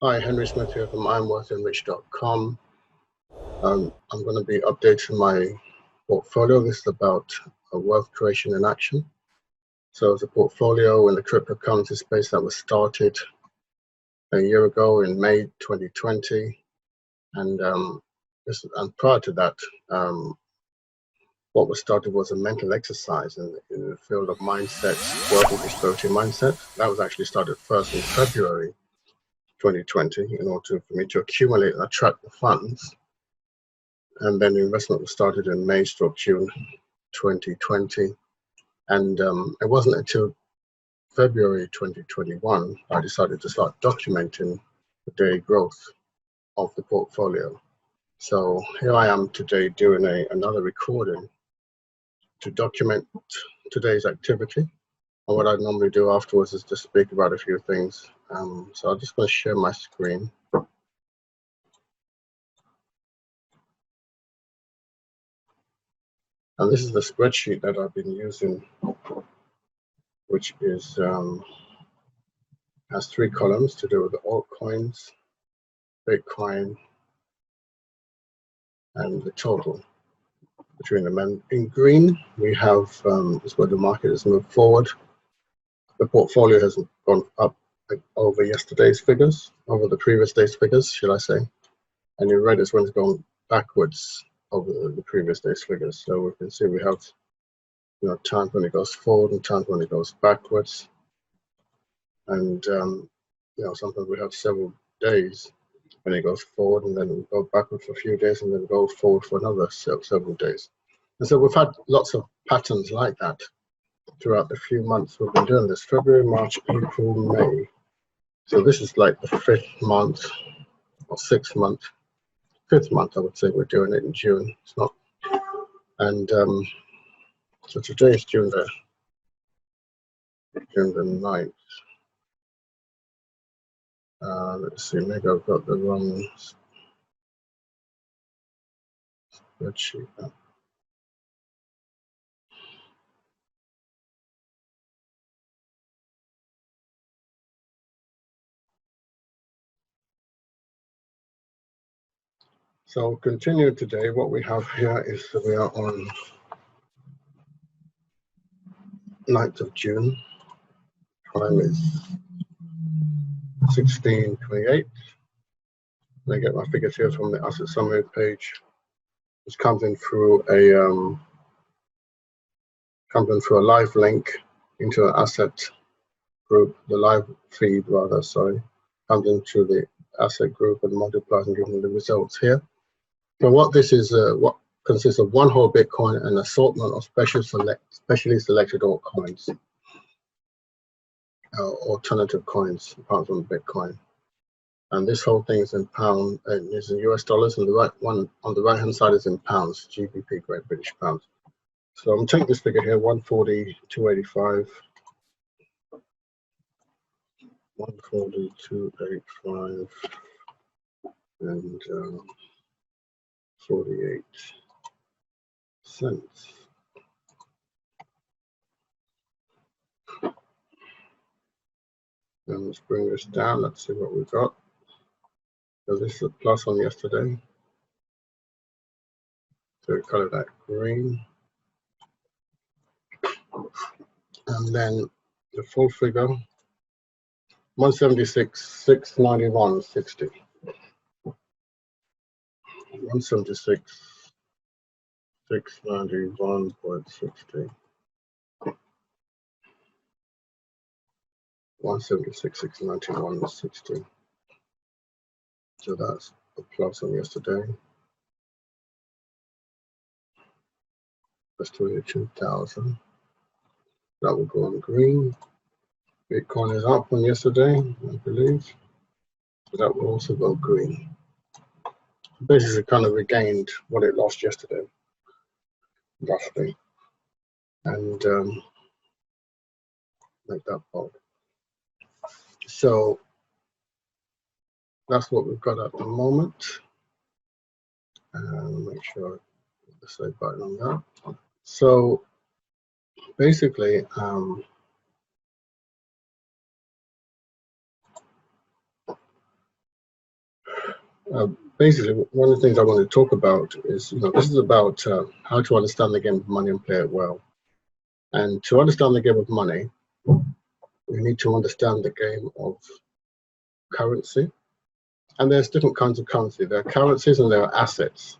Hi, Henry Smith here from IamWealthyandRich.com. I'm going to be updating my portfolio. This is about wealth creation in action. So it's a portfolio in the cryptocurrency space that was started a year ago in May 2020. And prior to that, what was started was a mental exercise in the field of mindset, wealth and prosperity mindset. That was actually started first in February 2020 in order for me to accumulate and attract the funds. And then the investment was started in May/June 2020. And it wasn't until February 2021 I decided to start documenting the daily growth of the portfolio. So here I am today doing another recording to document today's activity. And what I normally do afterwards is to speak about a few things. So I'm just going to share my screen. And this is the spreadsheet that I've been using, which is has 3 columns to do with the altcoins, Bitcoin, and the total between them. And in green, we have is where the market has moved forward. The portfolio has gone up over yesterday's figures, over the previous day's figures, should I say. And in red is when it's gone backwards over the previous day's figures. So we can see we have, times when it goes forward and times when it goes backwards. And sometimes we have several days when it goes forward and then we go backward for a few days and then go forward for another several days. And so we've had lots of patterns like that throughout the few months we've been doing this: February, March, April, May. So this is like the 5th month or 6th month. 5th month, I would say. We're doing it in June. It's not. And so today is June the 9th. Let's see, maybe I've got the wrong spreadsheet. So continue today. What we have here is that we are on 9th of June. Time is 16:28. I get my figures here from the asset summary page. It's comes in through a live link into an asset group, the live feed rather, sorry, comes into the asset group and multiplies and gives me the results here. So what this is, what consists of one whole Bitcoin and an assortment of specially selected altcoins, alternative coins apart from Bitcoin. And this whole thing is in pound, and is in US dollars, and the right one on the right hand side is in pounds, GBP, Great British Pounds. So I'm taking this figure here, 140,285. 140,285 and 48 cents. And let's bring this down. Let's see what we've got. So this is a plus on yesterday. So we color that green. And then the full figure, 176,691.60. 176,691.60. 176,691.60. So that's a plus on yesterday. That's 22,000. That will go on green. Bitcoin is up on yesterday, I believe. So that will also go green. Basically kind of regained what it lost yesterday, roughly. And make that bold. So that's what we've got at the moment. And make sure I put the save button on that. So basically, Basically, one of the things I want to talk about is, this is about how to understand the game of money and play it well. And to understand the game of money, you need to understand the game of currency. And there's different kinds of currency. There are currencies and there are assets.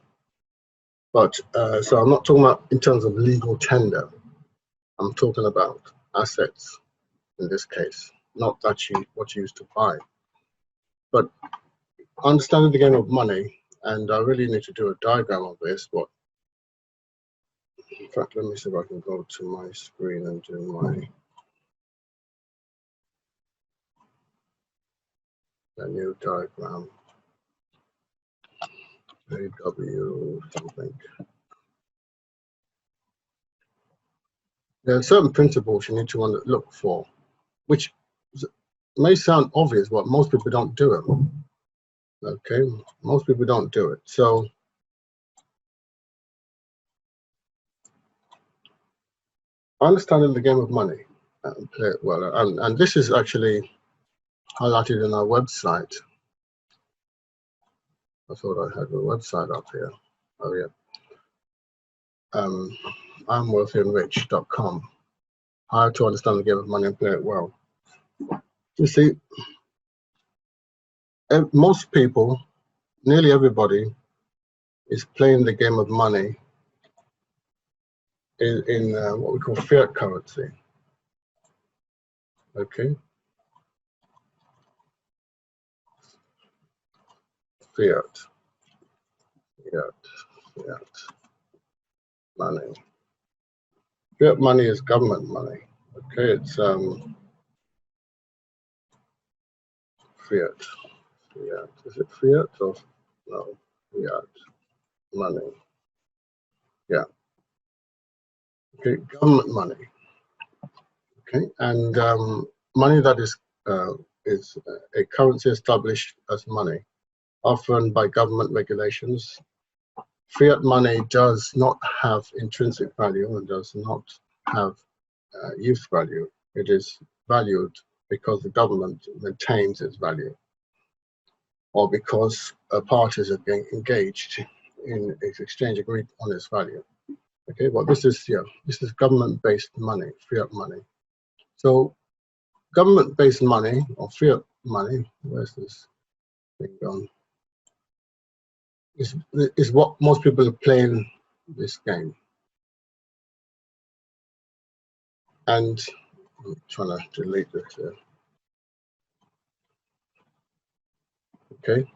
But so I'm not talking about in terms of legal tender. I'm talking about assets in this case, not that what you used to buy. But understanding the game of money, and I really need to do a diagram of this. But in fact, let me see if I can go to my screen and do my new diagram. AW something. There are certain principles you need to look for, which may sound obvious, but most people don't do it. Okay, most people don't do it. So understanding the game of money and play it well, and this is actually highlighted in our website. I thought I had the website up here. Oh yeah. IamWealthyandRich.com. How to understand the game of money and play it well. You see, most people, nearly everybody, is playing the game of money in what we call fiat currency. Okay. Fiat money. Fiat money is government money. Okay, it's fiat. Is it fiat or no? Fiat money. Yeah. Okay, government money. Okay, and money that is a currency established as money, often by government regulations. Fiat money does not have intrinsic value and does not have use value. It is valued because the government maintains its value, or because parties are being engaged in its exchange agreed on its value. Okay, well, this is government-based money, fiat money. So government-based money or fiat money, where's this thing gone? Is what most people are playing this game. And I'm trying to delete this here. Okay,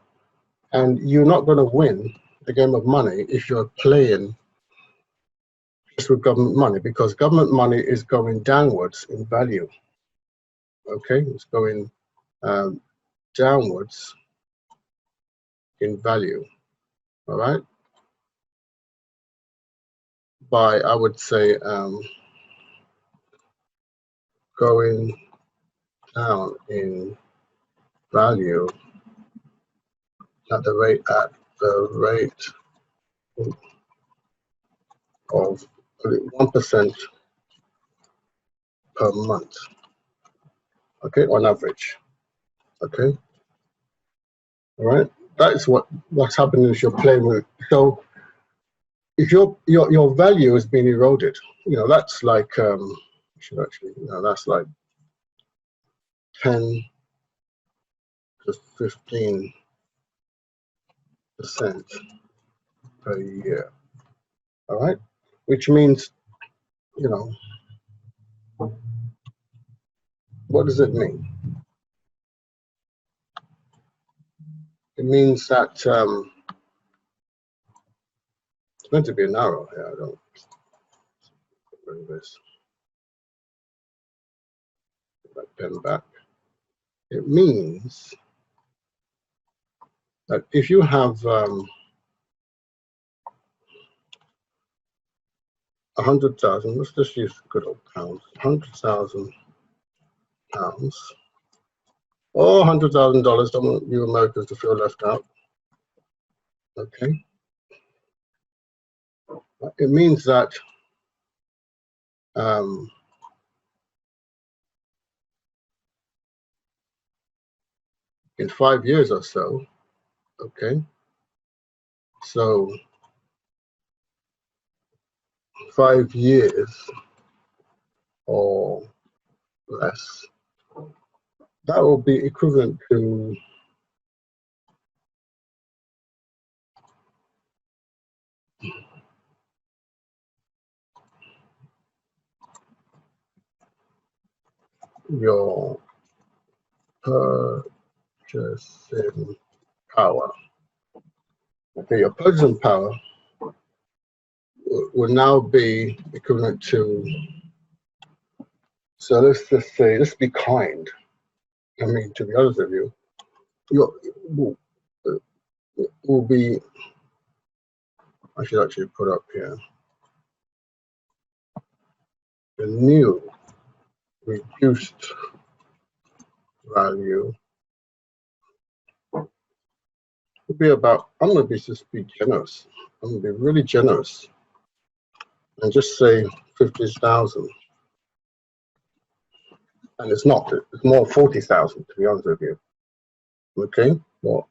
and you're not going to win the game of money if you're playing just with government money, because government money is going downwards in value. Okay, it's going downwards in value. All right, by, I would say, going down in value at the rate of 1% per month. Okay, on average. Okay, all right. That's what's happening if you're playing with. So if your value is being eroded, that's like that's like 10 to 15% per year. All right, which means, what does it mean? It means that it's meant to be an arrow here. I don't bring this. Put that pen back. It means that if you have 100,000, let's just use good old pounds, 100,000 pounds, or $100,000. Don't want you Americans to feel left out. Okay. It means that in 5 years or so, Okay, so 5 years or less, that will be equivalent to your purchasing power. Okay, your purchasing power will now be equivalent to, so let's just say, let's be kind. I mean, to be honest with you, your will be, I should actually put up here, the new reduced value will be about, I'm going to just be generous. I'm going to be really generous and just say 50,000. And it's not, it's more 40,000 to be honest with you. Okay, well,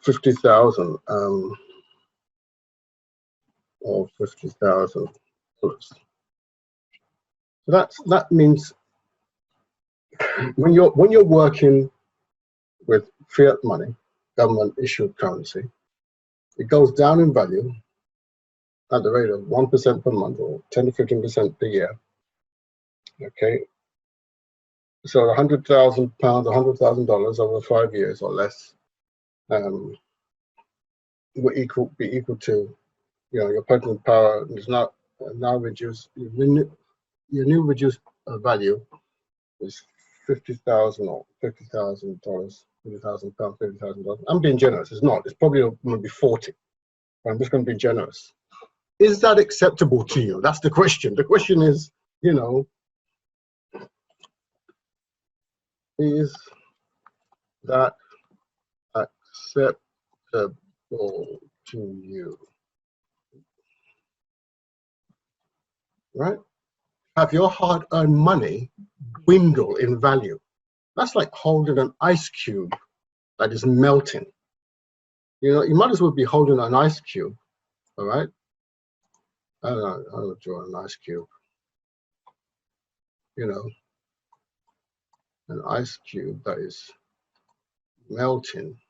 50,000 or $50,000. So that means when you're working with fiat money, government issued currency, it goes down in value at the rate of 1% per month or 10 to 15% per year. Okay, so £100,000, $100,000 over 5 years or less will be equal to, your purchasing power is now reduced. Your new reduced value is 50,000 or $50,000, £50,000, $50,000. I'm being generous. It's not. It's probably going to be 40. I'm just going to be generous. Is that acceptable to you? That's the question. The question is, is that acceptable to you? Right? Have your hard-earned money dwindle in value? That's like holding an ice cube that is melting. You might as well be holding an ice cube, all right? I don't know, I'll draw an ice cube. An ice cube that is melting.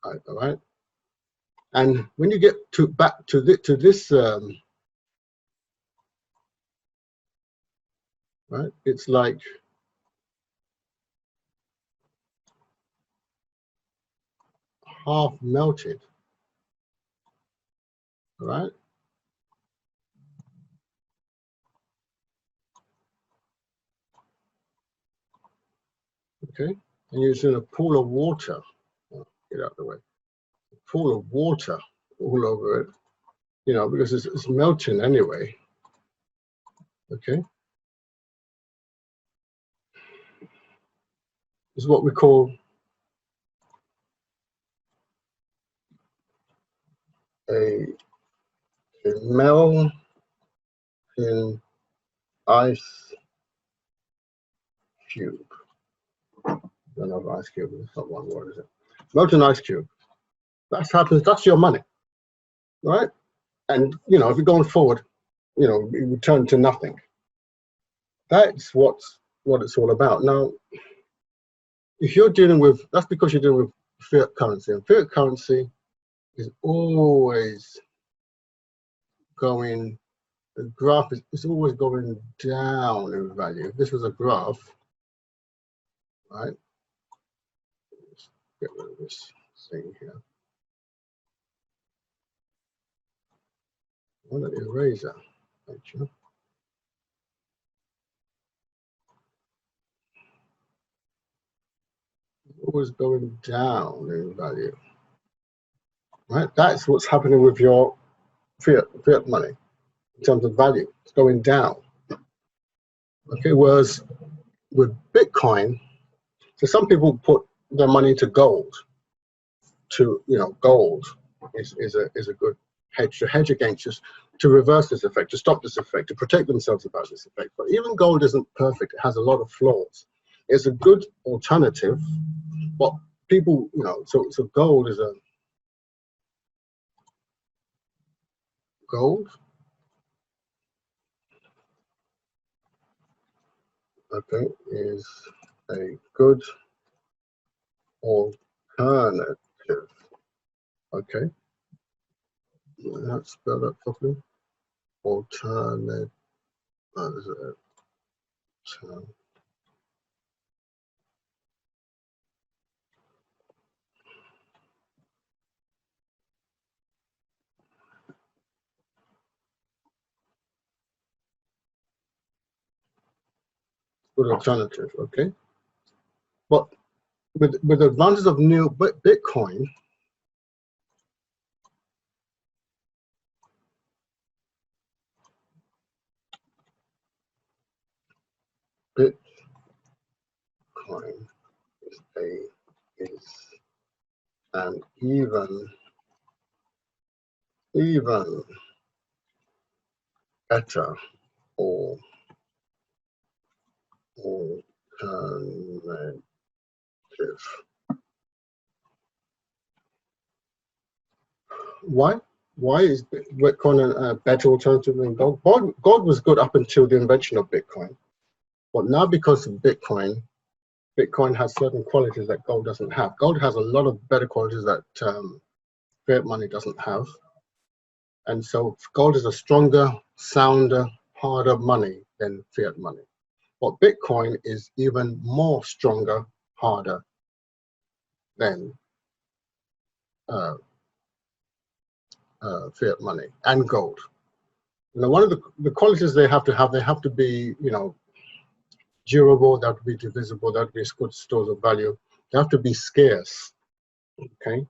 All right? And when you get back to this, right? It's like half melted, right? Okay, and you're in a pool of water. Get out of the way. A pool of water all over it, because it's melting anyway. Okay, this is what we call a melting ice cube. I don't know if ice cube is not one word, is it? Melting ice cube. That happens. That's your money, right? And if you're going forward, it return to nothing. That's what it's all about. Now, if you're dealing with, that's because you're dealing with fiat currency, and fiat currency is always going. The graph is always going down in value. If this was a graph, right? Let's get rid of this thing here. I want an eraser, actually. Always going down in value, right? That's what's happening with your fiat money in terms of value. It's going down. Okay, whereas with Bitcoin, so some people put their money into gold. Gold is a good hedge to hedge against, just to reverse this effect, to stop this effect, to protect themselves about this effect. But even gold isn't perfect. It has a lot of flaws. It's a good alternative, but people, so gold is gold. Okay, is a good alternative. Okay, let's spell that properly. Alternative. Good alternative. Okay, but with the advantage of new Bitcoin, Bitcoin is an even better or alternative. Why? Why is Bitcoin a better alternative than gold? Gold was good up until the invention of Bitcoin, but now because of Bitcoin, Bitcoin has certain qualities that gold doesn't have. Gold has a lot of better qualities that fiat money doesn't have, and so gold is a stronger, sounder, harder money than fiat money. But Bitcoin is even more stronger, harder than fiat money and gold. One of the qualities they have to be, durable, they have to be divisible, they have to be good stores of value, they have to be scarce. Okay.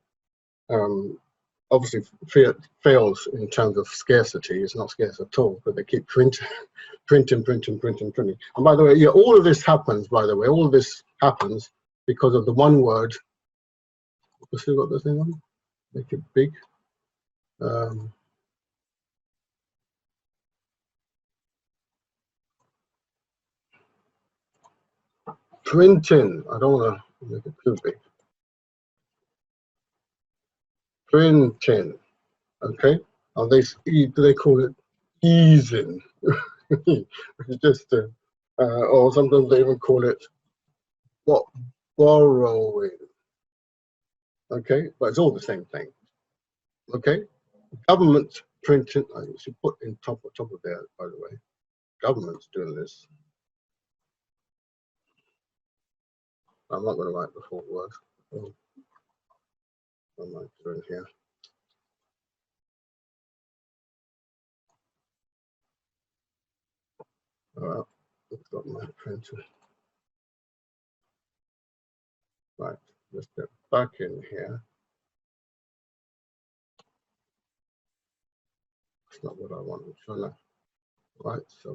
Obviously, fiat fails in terms of scarcity. It's not scarce at all, but they keep printing. And by the way, yeah, all of this happens, all of this happens because of the one word. You see what the thing on? Make it big. Printing. I don't want to make it too big. Printing. Okay. And they call it easing, which is just or sometimes they even call it borrowing. Okay, but it's all the same thing. Okay, government printing. I should put in top of there. By the way, government's doing this. I'm not going to write the full word. Oh, I might do it here. All right, I've got my printer. Right, let's get back in here. That's not what I wanted, shall I? Right, so I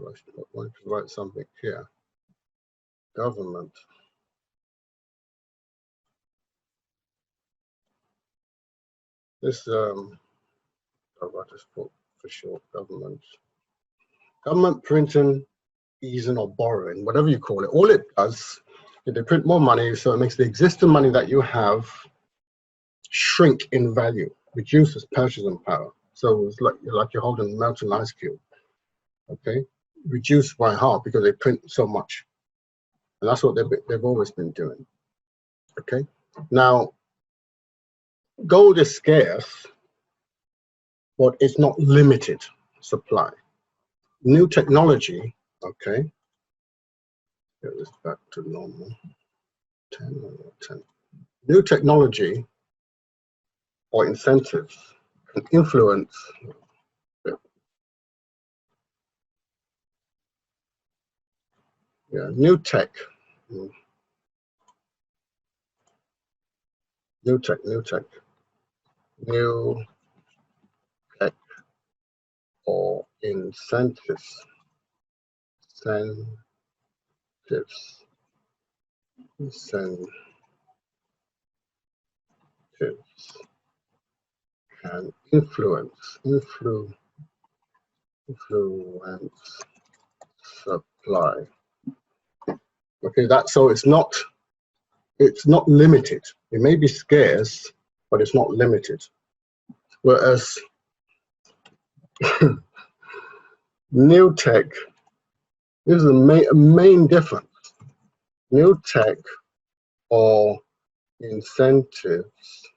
want to write something here. Government. This I just put for short government. Government printing, easing or borrowing, whatever you call it. All it does is they print more money, so it makes the existing money that you have shrink in value, reduces purchasing power. So it's like you're holding a melting ice cube. Okay, reduced by half because they print so much, and that's what they've always been doing. Okay, now gold is scarce, but it's not limited supply. New technology. Okay, get this back to normal. 10 or 10. New technology or incentives can influence new tech, new tech or incentives can influence supply. Okay, so it's not limited. It may be scarce, but it's not limited. Whereas new tech, this is the main difference. New tech or incentives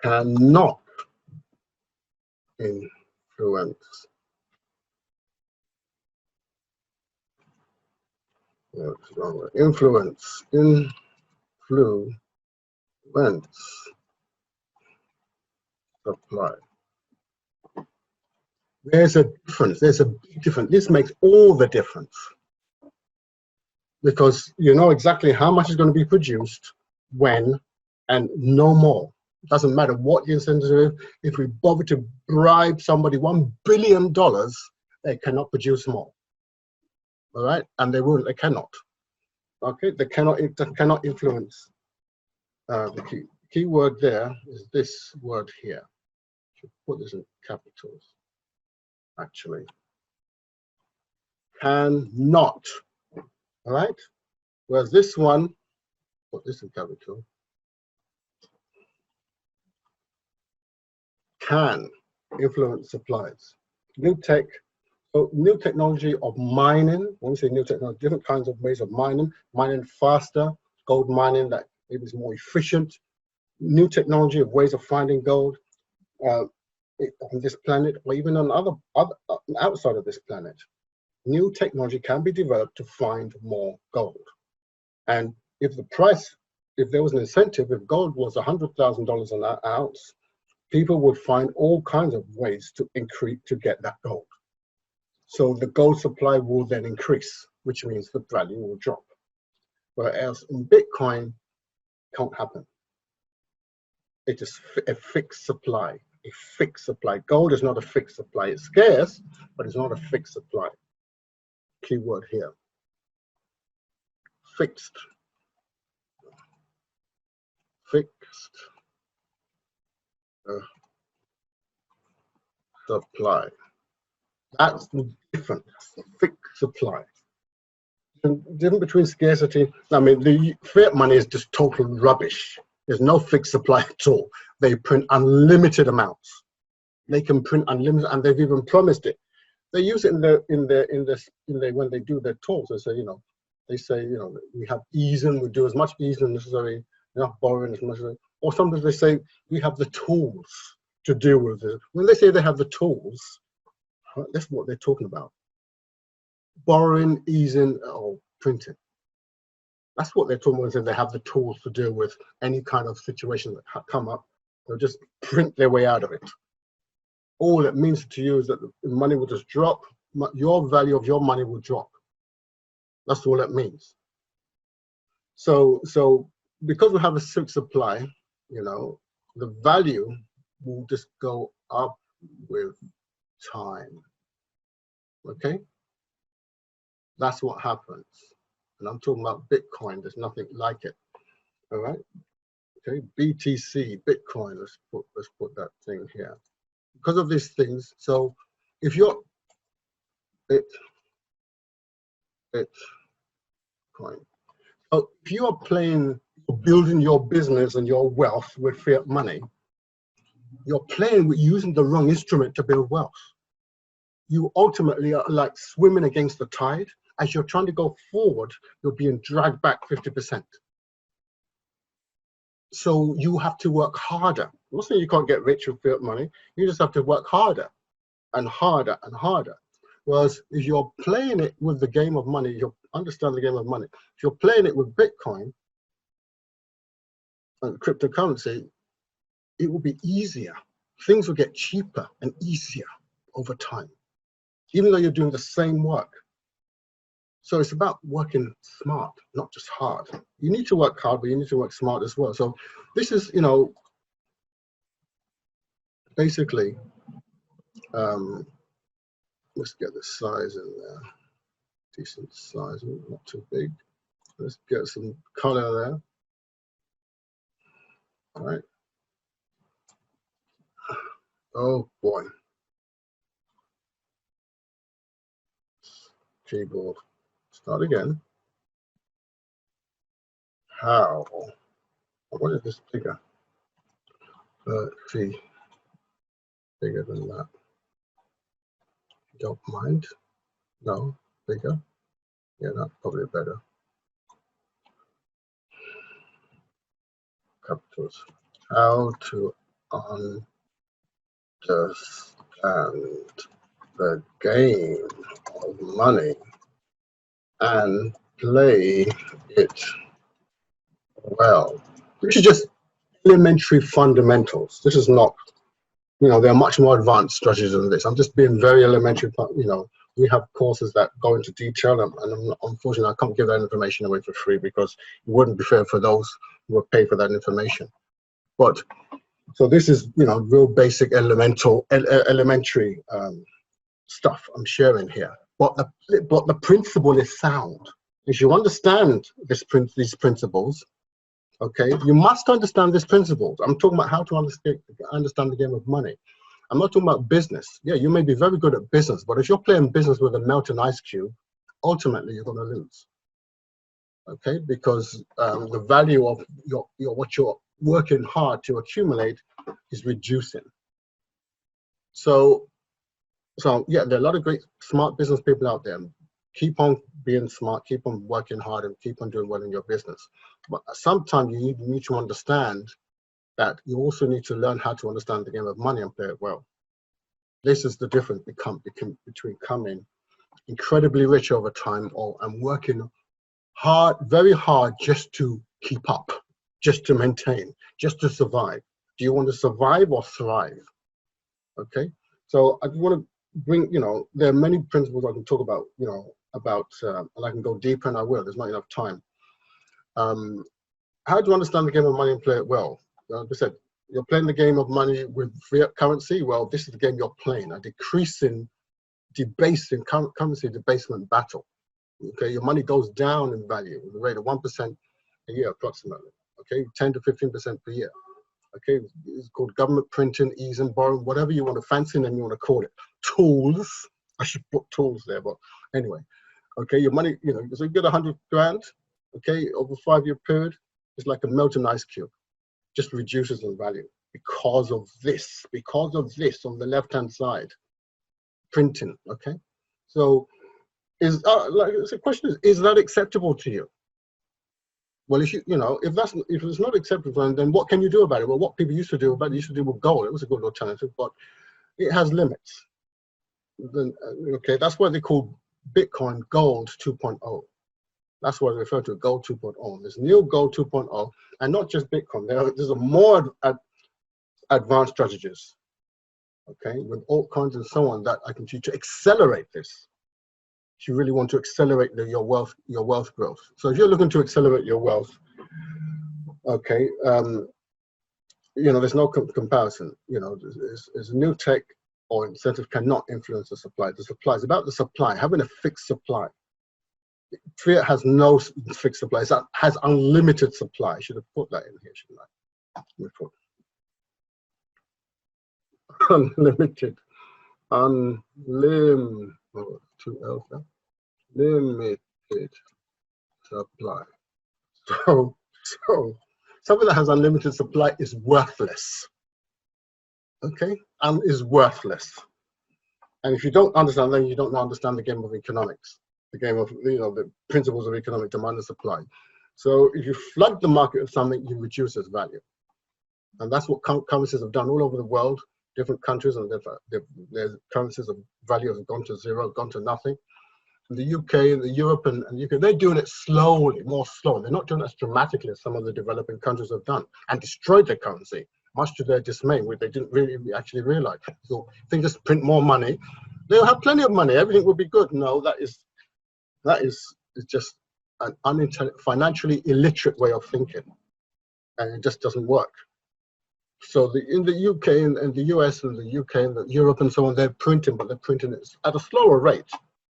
cannot influence. What's wrong with influence? Influence supply. There's a difference. There's a big difference. This makes all the difference because you know exactly how much is going to be produced, when, and no more. It doesn't matter what the incentive is. If we bother to bribe somebody $1 billion, they cannot produce more. All right, and they won't. They cannot. Okay, they cannot influence. The key word there is this word here. I should put this in capitals. Actually, cannot. All right. Whereas this one, put this in capital. Can influence supplies. New tech. So new technology of mining. When we say new technology, different kinds of ways of mining faster, gold mining that maybe is more efficient. New technology of ways of finding gold on this planet, or even on other outside of this planet. New technology can be developed to find more gold. And if there was an incentive, if gold was $100,000 an ounce, people would find all kinds of ways to increase to get that gold. So the gold supply will then increase, which means the value will drop. Whereas in Bitcoin, can't happen. It is a fixed supply. A fixed supply. Gold is not a fixed supply. It's scarce, but it's not a fixed supply. Keyword here. Fixed. Fixed supply. That's the difference. Fixed supply. The difference between scarcity. I mean, the fiat money is just total rubbish. There's no fixed supply at all. They print unlimited amounts. They can print unlimited, and they've even promised it. They use it when they do their talks. They say, we have easing, we do as much easing necessary, enough borrowing as necessary. Or sometimes they say we have the tools to deal with it. When they say they have the tools, that's what they're talking about. Borrowing, easing, or printing. That's what they're talking about when they have the tools to deal with any kind of situation that come up. They'll just print their way out of it. All it means to you is that the money will just drop. Your value of your money will drop. That's all it means. So because we have a fixed supply, the value will just go up with time. Okay? That's what happens. And I'm talking about Bitcoin. There's nothing like it. All right? Okay, BTC, Bitcoin, let's put that thing here. Because of these things, so if you're Bitcoin. So if you are building your business and your wealth with fiat money, you're playing with using the wrong instrument to build wealth. You ultimately are like swimming against the tide. As you're trying to go forward, you're being dragged back 50%. So you have to work harder. I'm not saying you can't get rich with fiat money. You just have to work harder and harder and harder. Whereas if you're playing it with the game of money, you understand the game of money. If you're playing it with Bitcoin and cryptocurrency, it will be easier. Things will get cheaper and easier over time, even though you're doing the same work. So it's about working smart, not just hard. You need to work hard, but you need to work smart as well. So this is, basically, let's get the size in there. Decent size, not too big. Let's get some color there. All right. Oh boy. keyboard. Start again. How? What is this bigger? See, bigger than that. Don't mind. No, bigger. Yeah, that's probably better. Capitals. How to understand the game of money and play it well. This is just elementary fundamentals. This is not, there are much more advanced strategies than this. I'm just being very elementary. We have courses that go into detail, and unfortunately, I can't give that information away for free because it wouldn't be fair for those who would pay for that information. But so this is, real basic elementary stuff I'm sharing here. But the principle is sound. If you understand these principles, okay, you must understand these principles. I'm talking about how to understand the game of money. I'm not talking about business. Yeah, you may be very good at business, but if you're playing business with a melting ice cube, ultimately you're going to lose. Okay, because the value of what you're working hard to accumulate is reducing. So yeah, there are a lot of great smart business people out there. Keep on being smart, keep on working hard, and keep on doing well in your business. But sometimes you need to understand that you also need to learn how to understand the game of money and play it well. This is the difference between becoming incredibly rich over time and working hard, very hard, just to keep up, just to maintain, just to survive. Do you want to survive or thrive? Okay, so I want to bring, there are many principles I can talk about, and I can go deeper, and I will. There's not enough time. How do you understand the game of money and play it well? Like I said, you're playing the game of money with fiat currency. Well, this is the game you're playing, a decreasing, debasing currency debasement battle. Okay, your money goes down in value at the rate of 1% a year approximately. Okay, 10 to 15% per year. Okay, it's called government printing, ease and borrowing, whatever you want to fancy name you want to call it. Tools. I should put tools there, but anyway. Okay, your money, so you get 100 grand. Okay, over a 5-year period, it's like a melting ice cube. Just reduces in value because of this on the left-hand side, printing. Okay, so the question is that acceptable to you? Well, if it's not acceptable, then what can you do about it? Well, what people used to do with gold. It was a good alternative, but it has limits. Then okay, that's why they call Bitcoin gold 2.0. That's what I refer to, gold 2.0. There's new gold 2.0, and not just Bitcoin. There's a more advanced strategies, okay, with altcoins and so on that I can teach to accelerate this. If you really want to accelerate your wealth growth. So if you're looking to accelerate your wealth, okay, there's no comparison. There's new tech or incentive cannot influence the supply. The supply is about the supply, having a fixed supply. Fiat has no fixed supply. It has unlimited supply. I should have put that in here, shouldn't I? Let me put unlimited, limited supply. So something that has unlimited supply is worthless. Okay, and is worthless. And if you don't understand, then you don't understand the game of economics, the game of the principles of economic demand and supply. So if you flood the market with something, you reduce its value, and that's what currencies have done all over the world. Different countries and their currencies of value have gone to zero, gone to nothing. In the UK and Europe and UK, they're doing it slowly, more slow. They're not doing it as dramatically as some of the developing countries have done and destroyed their currency, much to their dismay, which they didn't really actually realize. So if they just print more money, they'll have plenty of money. Everything will be good. No, that is just an financially illiterate way of thinking, and it just doesn't work. So in the UK and the US and the UK and Europe and so on, they're printing, but they're printing it at a slower rate.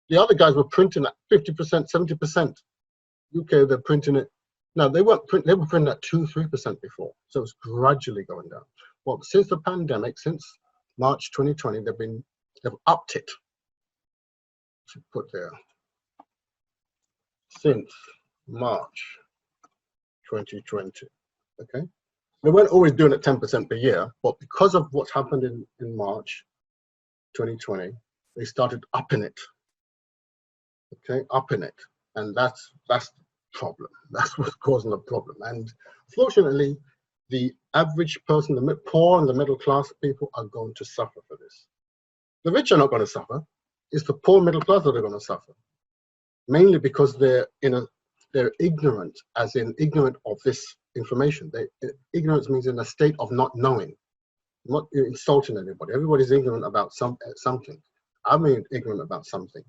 The other guys were printing at 50%, 70%. UK, they're printing it. Now, they were printing at 2-3% before. So it's gradually going down. Well, since the pandemic, since March 2020, they've upped it. Should put there. since March 2020. Okay, they weren't always doing it 10% per year, but because of what's happened in March 2020, they started upping it. Okay, upping it, and that's the problem. That's what's causing the problem. And fortunately, the average person, the poor and the middle class people, are going to suffer for this. The rich are not going to suffer. It's the poor middle class that are going to suffer, mainly because they're ignorant, as in ignorant of this information. Ignorance means in a state of not knowing, not insulting anybody. Everybody's ignorant about something. I'm ignorant about something.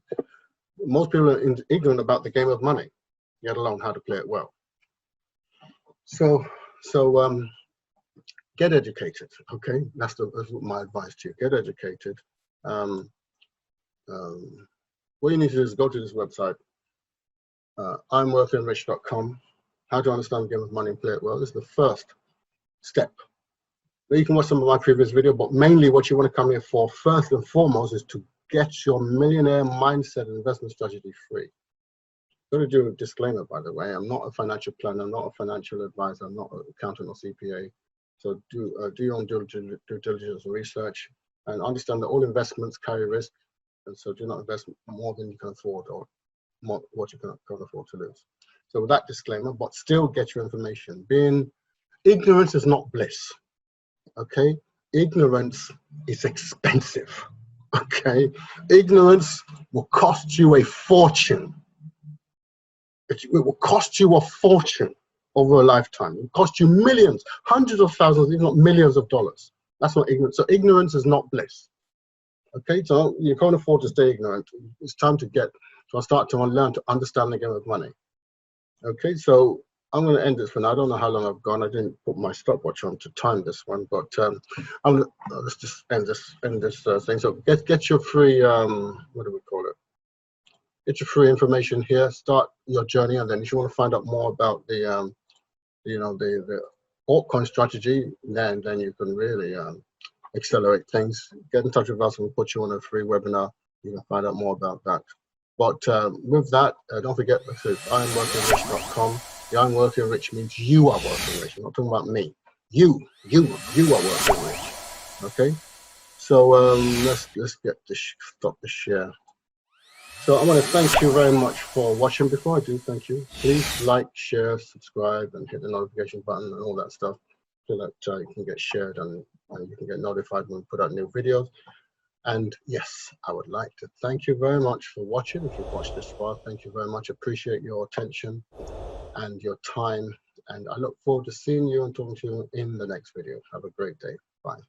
Most people are ignorant about the game of money, let alone how to play it well. So get educated. Okay, that's my advice to you. Get educated. What you need to do is go to this website, IamWealthyandRich.com. How to understand the game of money and play it well. This is the first step. Now you can watch some of my previous video, but mainly what you want to come here for, first and foremost, is to get your millionaire mindset and investment strategy free. I'm going to do a disclaimer, by the way. I'm not a financial planner, I'm not a financial advisor, I'm not an accountant or CPA. So do your own due diligence and research, and understand that all investments carry risk. And so do not invest more than you can afford, or more what you can afford to lose. So with that disclaimer, but still get your information. Ignorance is not bliss. Okay, ignorance is expensive. Okay, ignorance will cost you a fortune. It will cost you a fortune over a lifetime. It will cost you millions, hundreds of thousands, if not millions of dollars. That's not ignorance. So ignorance is not bliss. Okay, so you can't afford to stay ignorant. It's time to start to learn to understand the game of money. Okay, so I'm going to end this for now. I don't know how long I've gone. I didn't put my stopwatch on to time this one, but let's just end this thing. So get your free what do we call it? Get your free information here. Start your journey, and then if you want to find out more about the the altcoin strategy, then you can really accelerate things. Get in touch with us and we'll put you on a free webinar. You can find out more about that. But with that, don't forget, IamWealthyandRich.com. The I'm Wealthy and Rich means you are wealthy and rich. I'm not talking about me. You are wealthy and rich. Okay. So let's stop the share. So I want to thank you very much for watching. Before I do, thank you. Please like, share, subscribe, and hit the notification button and all that stuff, so that you can get shared and you can get notified when we put out new videos. And yes, I would like to thank you very much for watching. If you've watched this far, thank you very much. Appreciate your attention and your time. And I look forward to seeing you and talking to you in the next video. Have a great day. Bye.